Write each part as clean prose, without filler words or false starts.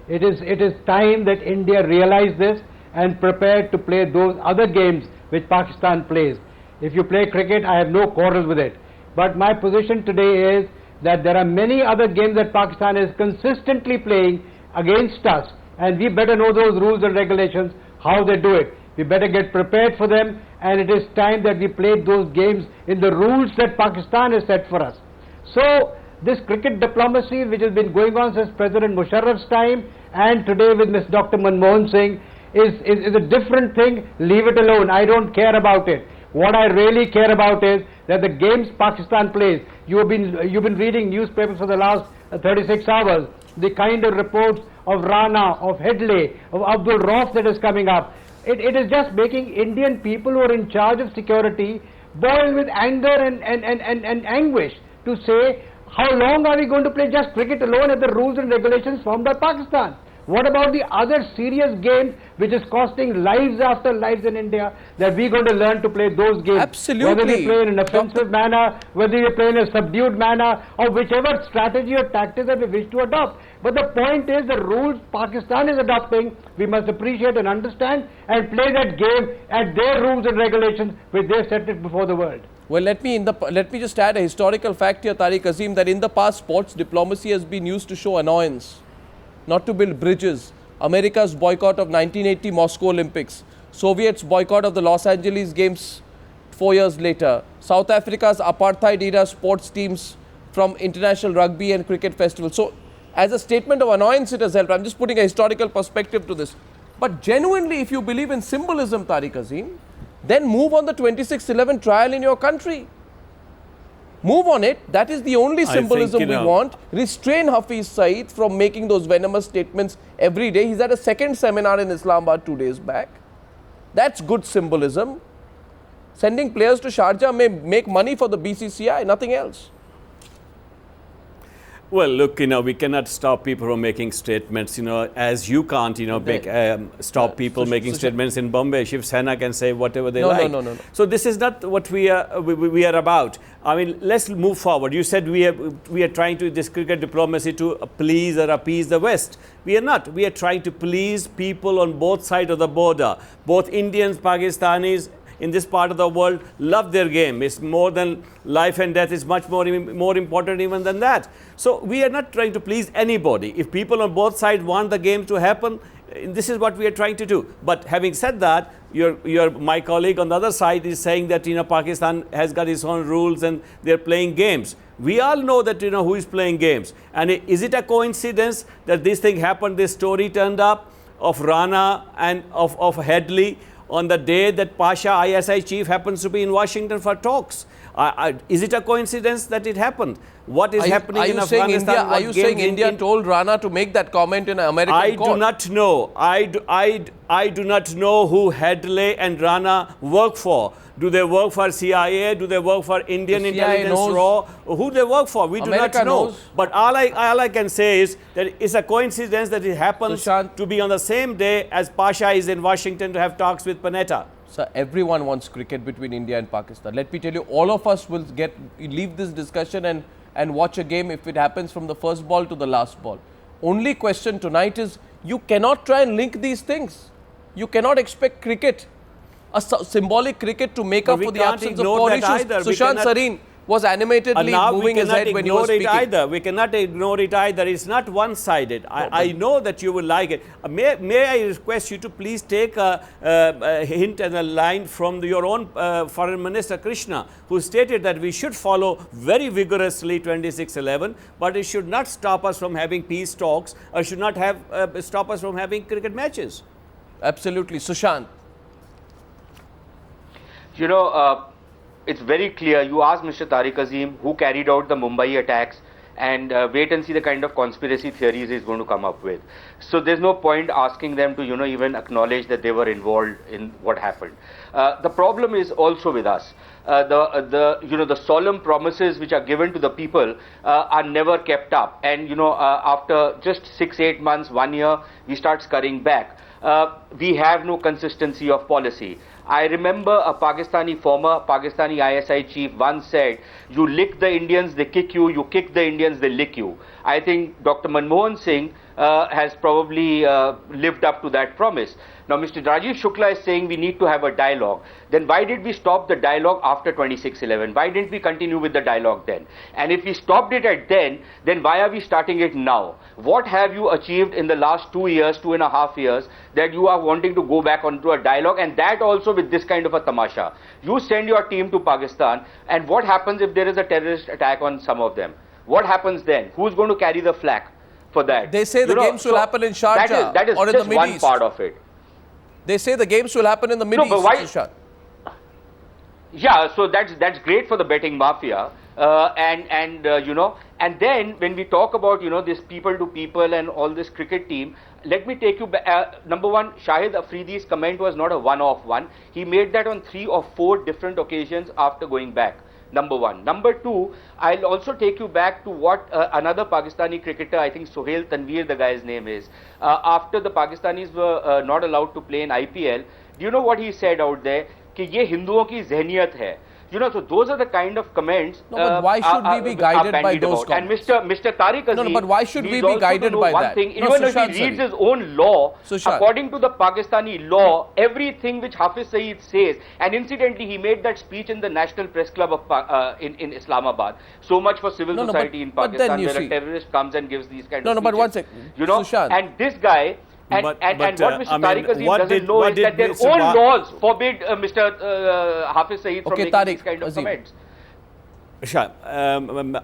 It is time that India realize this and prepare to play those other games which Pakistan plays. If you play cricket, I have no quarrel with it. But my position today is that there are many other games that Pakistan is consistently playing against us, and we better know those rules and regulations, how they do it. We better get prepared for them, and it is time that we played those games in the rules that Pakistan has set for us. So this cricket diplomacy which has been going on since President Musharraf's time and today with Ms. Dr. Manmohan Singh is a different thing. Leave it alone. I don't care about it. What I really care about is that the games Pakistan plays, you've been reading newspapers for the last 36 hours, the kind of reports of Rana, of Headley, of Abdul Rauf that is coming up. It is just making Indian people who are in charge of security boil with anger and anguish to say, how long are we going to play just cricket alone at the rules and regulations formed by Pakistan? What about the other serious games which is costing lives after lives in India, that we're going to learn to play those games? Absolutely. Whether we play in an offensive manner, whether we play in a subdued manner, or whichever strategy or tactics that we wish to adopt. But the point is, the rules Pakistan is adopting, we must appreciate and understand and play that game at their rules and regulations which they set it before the world. Well, let me just add a historical fact here, Tariq Azim, that in the past, sports diplomacy has been used to show annoyance, not to build bridges. America's boycott of 1980 Moscow Olympics, Soviets' boycott of the Los Angeles Games 4 years later, South Africa's apartheid-era sports teams from international rugby and cricket festivals. So, as a statement of annoyance, it has helped. I'm just putting a historical perspective to this. But genuinely, if you believe in symbolism, Tariq Azim, then move on the 26/11 trial in your country. Move on it. That is the only symbolism we want. Restrain Hafiz Saeed from making those venomous statements every day. He's at a second seminar in Islamabad 2 days back. That's good symbolism. Sending players to Sharjah may make money for the BCCI, nothing else. Well, look, we cannot stop people from making statements, as you can't, stop people making statements in Bombay. Shiv Sena can say whatever they like. No. So this is not what we are about. I mean, let's move forward. You said we are trying to, this cricket diplomacy to please or appease the West. We are not. We are trying to please people on both sides of the border. Both Indians, Pakistanis, in this part of the world love their game. It's more than life and death. It's much more important even than that. So we are not trying to please anybody. If people on both sides want the game to happen, this is what we are trying to do. But having said that, my colleague on the other side is saying that Pakistan has got its own rules and they're playing games. We all know that who is playing games. And is it a coincidence that this thing happened, this story turned up of Rana and of Headley on the day that Pasha, ISI chief, happens to be in Washington for talks? Is it a coincidence that it happened? What is happening in Afghanistan? Are you saying India told Rana to make that comment in an American court? I do not know. I do not know who Headley and Rana work for. Do they work for CIA? Do they work for Indian intelligence raw? Who they work for? We do not know. But all I can say is that it's a coincidence that it happens to be on the same day as Pasha is in Washington to have talks with Panetta. Sir, everyone wants cricket between India and Pakistan. Let me tell you, all of us will leave this discussion and watch a game if it happens from the first ball to the last ball. Only question tonight is, you cannot try and link these things. You cannot expect cricket, a symbolic cricket, to make up for the absence of core issues. Sushant Sareen was animatedly moving his head when he was speaking. We cannot ignore it either. It's not one-sided. I know that you will like it. May I request you to please take a hint and a line from your own Foreign Minister Krishna, who stated that we should follow very vigorously 26/11, but it should not stop us from having peace talks, or should not stop us from having cricket matches. Absolutely. Sushant. It's very clear. You ask Mr. Tariq Azim who carried out the Mumbai attacks, and wait and see the kind of conspiracy theories he's going to come up with. So there's no point asking them to, even acknowledge that they were involved in what happened. The problem is also with us. The solemn promises which are given to the people are never kept up. And, after just 6-8 months, 1 year, we start scurrying back. We have no consistency of policy. I remember a former Pakistani ISI chief once said, you lick the Indians, they kick you, you kick the Indians, they lick you. I think Dr. Manmohan Singh has probably lived up to that promise. Now, Mr. Rajiv Shukla is saying we need to have a dialogue. Then why did we stop the dialogue after 26/11? Why didn't we continue with the dialogue then? And if we stopped it at then why are we starting it now? What have you achieved in the last 2 years, 2.5 years, that you are wanting to go back onto a dialogue, and that also with this kind of a tamasha? You send your team to Pakistan, and what happens if there is a terrorist attack on some of them? What happens then? Who's going to carry the flak for that? They say the games will happen in Sharjah that is or in just the Middle one East. part of it. They say the games will happen in the Middle No, but East, why? Sushant. Yeah, so that's great for the betting mafia, and then when we talk about this people to people and all this cricket team, let me take you back. Number one, Shahid Afridi's comment was not a one-off one. He made that on 3 or 4 different occasions after going back. Number one. Number two, I'll also take you back to what another Pakistani cricketer, I think Sohail Tanveer, the guy's name is, after the Pakistanis were not allowed to play in IPL, do you know what he said out there? कि ये हिंदुओं की ज़हनियत है. So those are the kind of comments. No, but why should we be guided by those comments? And Mr. Tariq Aziz, no, but why should we be guided by that? Thing, even if he reads his own law, according to the Pakistani law, everything which Hafiz Saeed says, and incidentally, he made that speech in the National Press Club of in Islamabad. So much for civil society in Pakistan, where a terrorist comes and gives these kind of speeches. But one second, Sushant. And this guy. And what Mr. Tariq Aziz doesn't know is that their own laws forbid Mr. Hafiz Saeed from making these kind of comments.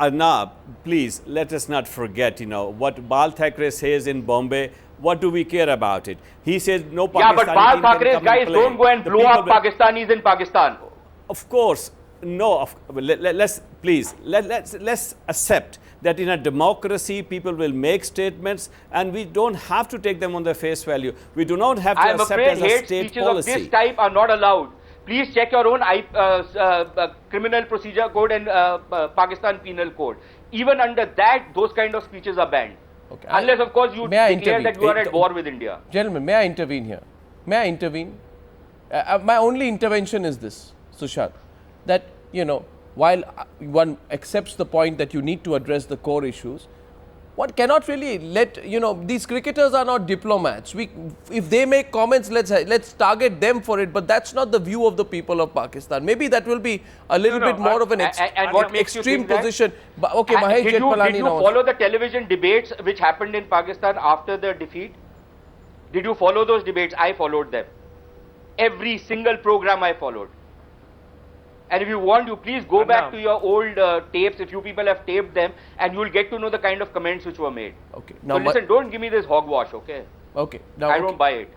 Arnab, please, let us not forget, what Bal Thackeray says in Bombay. What do we care about it? He says no Pakistani. Yeah, but Bal Thackeray's guys don't go and blow up Pakistanis in Pakistan. Of course, no. Let's accept that in a democracy, people will make statements, and we don't have to take them on their face value. We do not have to accept as a state speeches policy. Of this type are not allowed. Please check your own criminal procedure code and Pakistan penal code. Even under that, those kind of speeches are banned. Okay. Unless, of course, you declare that you are at war with India. Gentlemen, may I intervene here? May I intervene? My only intervention is this, Sushant, that, while one accepts the point that you need to address the core issues, one cannot really let, these cricketers are not diplomats. If they make comments, let's target them for it, but that's not the view of the people of Pakistan. Maybe that will be a little bit more of an extreme position. But, okay, Mahesh Jetpalani. Did you follow the television debates which happened in Pakistan after the defeat? Did you follow those debates? I followed them. Every single program I followed. And if you want, you please go back to your old tapes, if you people have taped them, and you will get to know the kind of comments which were made. Okay. Now, so listen, don't give me this hogwash, okay? Okay. Now, I don't buy it.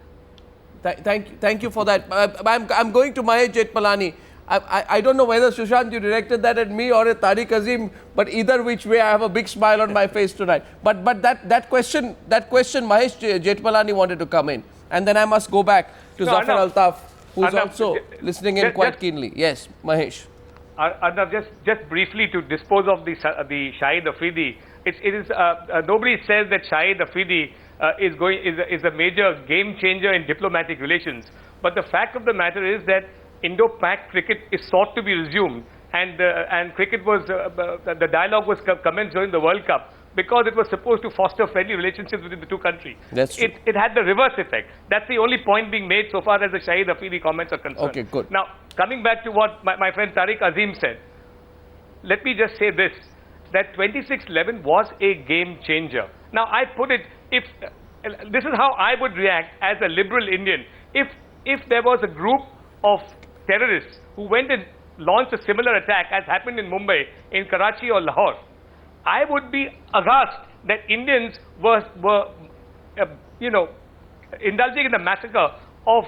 Thank you for that. I'm going to Mahesh Jetpalani. I don't know whether, Sushant, you directed that at me or at Tariq Azim, but either which way, I have a big smile on my face tonight. But that question, Mahesh Jetpalani wanted to come in. And then I must go back to Zafar Altaf, who's also listening in quite keenly. Yes, Mahesh. Arnab, just briefly to dispose of the Shahid Afridi. It is nobody says that Shahid Afridi is a major game changer in diplomatic relations. But the fact of the matter is that Indo-Pak cricket is sought to be resumed, and cricket was the dialogue was commenced during the World Cup, because it was supposed to foster friendly relationships within the two countries. That's true. It had the reverse effect. That's the only point being made so far as the Shahid Afridi comments are concerned. Okay, good. Now, coming back to what my friend Tariq Azim said, let me just say this, that 26/11 was a game changer. Now, I put it, this is how I would react as a liberal Indian. If there was a group of terrorists who went and launched a similar attack as happened in Mumbai, in Karachi or Lahore, I would be aghast that Indians were indulging in the massacre of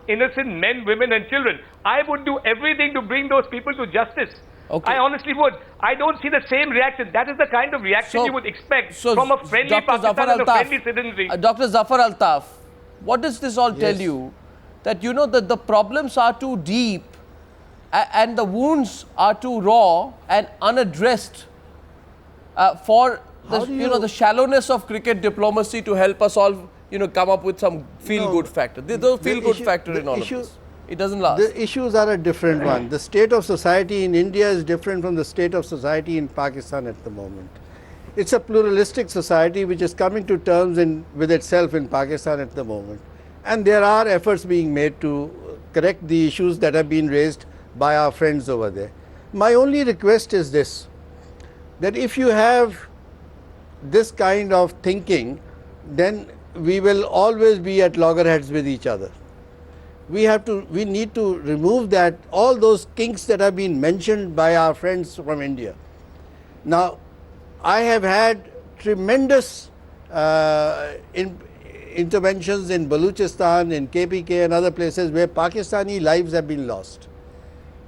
innocent men, women and children. I would do everything to bring those people to justice. Okay. I honestly would. I don't see the same reaction. That is the kind of reaction you would expect from a friendly Pakistan and a friendly citizenry. Dr. Zafar Altaf, what does this all tell you? That that the problems are too deep and the wounds are too raw and unaddressed for the shallowness of cricket diplomacy to help us all come up with some feel-good factor. There's no feel-good factor in all of this. It doesn't last. The issues are a different one. The state of society in India is different from the state of society in Pakistan at the moment. It's a pluralistic society which is coming to terms with itself in Pakistan at the moment. And there are efforts being made to correct the issues that have been raised by our friends over there. My only request is this, that if you have this kind of thinking, then we will always be at loggerheads with each other. We need to remove that, all those kinks that have been mentioned by our friends from India. Now, I have had tremendous interventions in Baluchistan, in KPK and other places where Pakistani lives have been lost.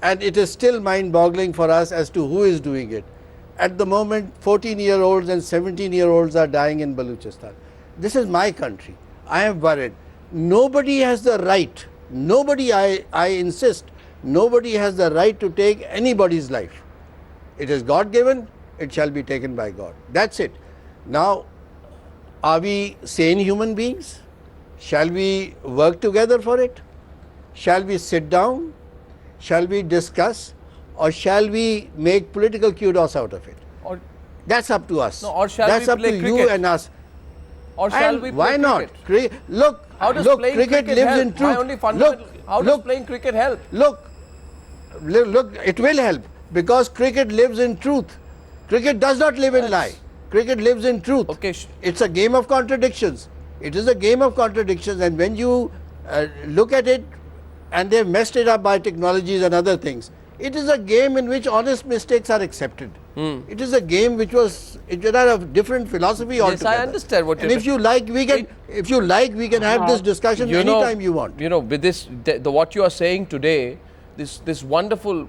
And it is still mind-boggling for us as to who is doing it. At the moment, 14-year-olds and 17-year-olds are dying in Baluchistan. This is my country. I am worried. Nobody has the right, I insist, nobody has the right to take anybody's life. It is God-given, it shall be taken by God. That's it. Now, are we sane human beings? Shall we work together for it? Shall we sit down? Shall we discuss? Or shall we make political kudos out of it? Or that's up to us. No, or shall that's we up play to cricket? you and us. Or shall and we play why not? cricket? Look, how does look, playing cricket lives help? in truth. My only fundamental, how does playing cricket help? Look, it will help because cricket lives in truth. Cricket does not live in lie. Cricket lives in truth. Okay. It's a game of contradictions. It is a game of contradictions, and when you look at it, and they've messed it up by technologies and other things, it is a game in which honest mistakes are accepted. It is a game which it had a different philosophy altogether. Yes, I understand what you're saying. And if you like, we can have this discussion anytime you want. You know, with this, what you are saying today, this wonderful,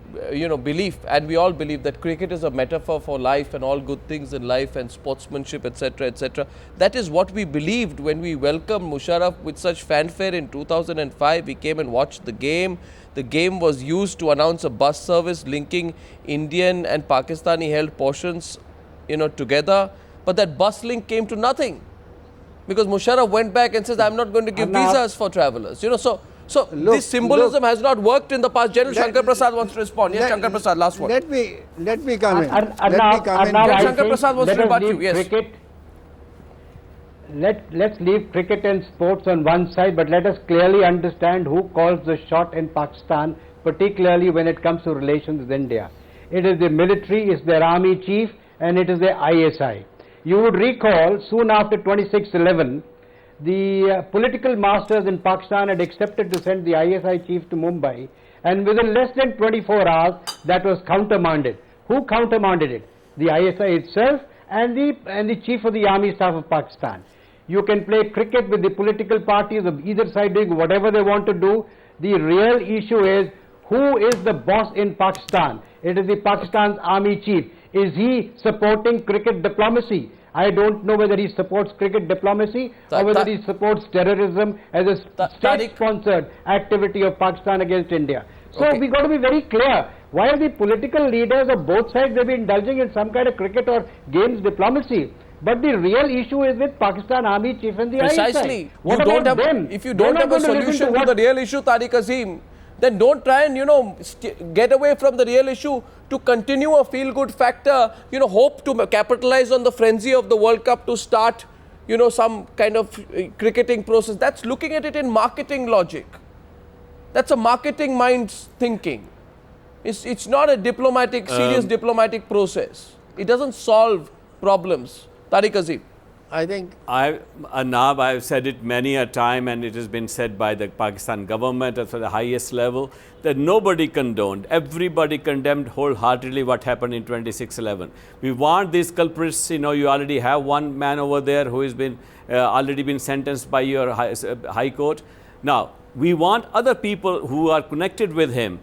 belief, and we all believe that cricket is a metaphor for life and all good things in life and sportsmanship, etc., etc. That is what we believed when we welcomed Musharraf with such fanfare in 2005. We came and watched the game. The game was used to announce a bus service linking Indian and Pakistani held portions, together. But that bus link came to nothing because Musharraf went back and says, "I'm not going to give visas for travelers." So this symbolism has not worked in the past. General Shankar Prasad wants to respond. Yes, Shankar Prasad, last word. Let me come in. General Shankar Prasad wants to rebut you. Yes. Let's leave cricket and sports on one side, but let us clearly understand who calls the shot in Pakistan, particularly when it comes to relations with India. It is the military, it's their army chief, and it is the ISI. You would recall, soon after 26/11, the political masters in Pakistan had accepted to send the ISI chief to Mumbai, and within less than 24 hours, that was countermanded. Who countermanded it? The ISI itself and the chief of the army staff of Pakistan. You can play cricket with the political parties of either side doing whatever they want to do. The real issue is, who is the boss in Pakistan? It is the Pakistan's army chief. Is he supporting cricket diplomacy? I don't know whether he supports cricket diplomacy or whether he supports terrorism as a state-sponsored activity of Pakistan against India. So we got to be very clear. While the political leaders of both sides may be indulging in some kind of cricket or games diplomacy, but the real issue is with Pakistan Army Chief and the ISI. Precisely. If you don't have a solution to the real issue, Tariq Azim, then don't try and, get away from the real issue to continue a feel-good factor, hope to capitalize on the frenzy of the World Cup to start, some kind of cricketing process. That's looking at it in marketing logic. That's a marketing mind's thinking. It's not a serious diplomatic process. It doesn't solve problems. Tariq Azim. I think Anab, I've said it many a time, and it has been said by the Pakistan government at the highest level, that nobody condoned, everybody condemned wholeheartedly what happened in 26/11. We want these culprits, you already have one man over there who has been already been sentenced by your high court. Now, we want other people who are connected with him.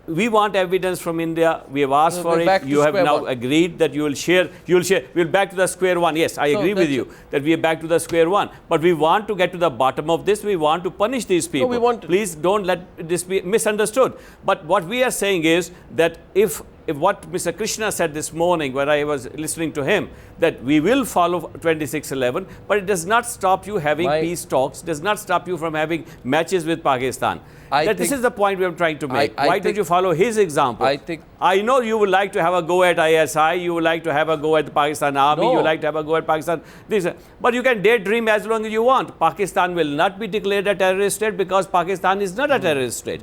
We want evidence from India. We have asked for it. You have now agreed that you will share. We're back to the square one. Yes, I agree with you that we are back to the square one. But we want to get to the bottom of this. We want to punish these people. Please don't let this be misunderstood. But what we are saying is that if if what Mr. Krishna said this morning when I was listening to him, that we will follow 2611, but it does not stop you having peace talks, does not stop you from having matches with Pakistan. This is the point we are trying to make. Why don't you follow his example? I know you would like to have a go at ISI, you would like to have a go at the Pakistan Army, you would like to have a go at Pakistan, but you can daydream as long as you want. Pakistan will not be declared a terrorist state because Pakistan is not a terrorist state.